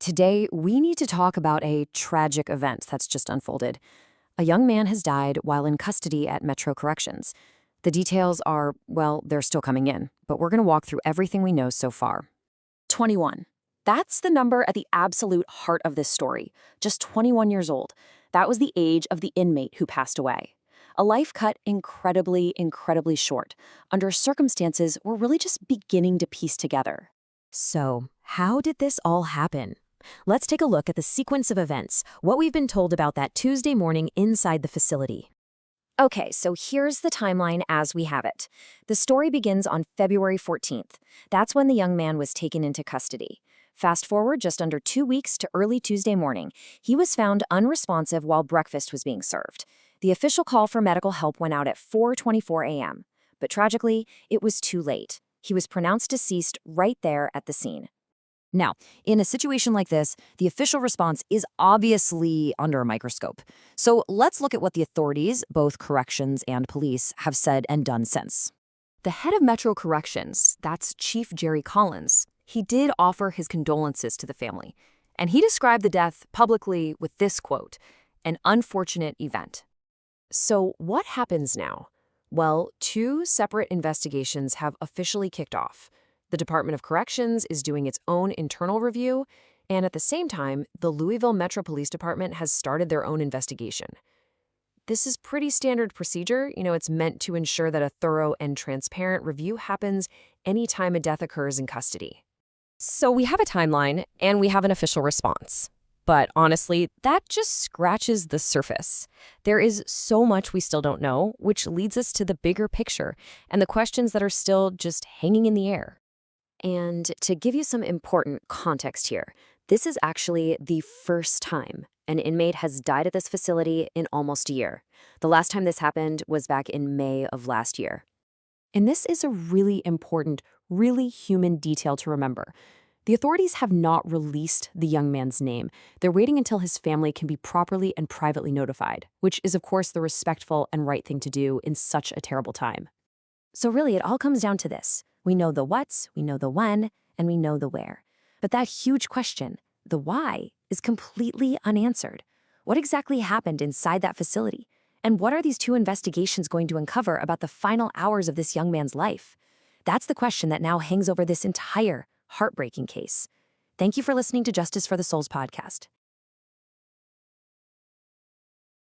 Today, we need to talk about a tragic event that's just unfolded. A young man has died while in custody at Metro Corrections. The details are, well, they're still coming in, but we're going to walk through everything we know so far. 21. That's the number at the absolute heart of this story. Just 21 years old. That was the age of the inmate who passed away. A life cut incredibly, incredibly short, under circumstances we're really just beginning to piece together. So, how did this all happen? Let's take a look at the sequence of events, what we've been told about that Tuesday morning inside the facility. Okay, so here's the timeline as we have it. The story begins on February 14th. That's when the young man was taken into custody. Fast forward just under 2 weeks to early Tuesday morning. He was found unresponsive while breakfast was being served. The official call for medical help went out at 4:24 a.m. But tragically, it was too late. He was pronounced deceased right there at the scene. Now, in a situation like this, the official response is obviously under a microscope. So let's look at what the authorities, both corrections and police, have said and done since. The head of Metro Corrections, that's Chief Jerry Collins, he did offer his condolences to the family. And he described the death publicly with this quote, "An unfortunate event." So what happens now? Well, two separate investigations have officially kicked off. The Department of Corrections is doing its own internal review, and at the same time, the Louisville Metro Police Department has started their own investigation. This is pretty standard procedure. It's meant to ensure that a thorough and transparent review happens anytime a death occurs in custody. So we have a timeline, and we have an official response. But honestly, that just scratches the surface. There is so much we still don't know, which leads us to the bigger picture and the questions that are still just hanging in the air. And to give you some important context here, this is actually the first time an inmate has died at this facility in almost a year. The last time this happened was back in May of last year. And this is a really important, really human detail to remember. The authorities have not released the young man's name. They're waiting until his family can be properly and privately notified, which is, of course, the respectful and right thing to do in such a terrible time. So really, it all comes down to this. We know the what's, we know the when, and we know the where. But that huge question, the why, is completely unanswered. What exactly happened inside that facility? And what are these two investigations going to uncover about the final hours of this young man's life? That's the question that now hangs over this entire heartbreaking case. Thank you for listening to Justice for the Souls podcast.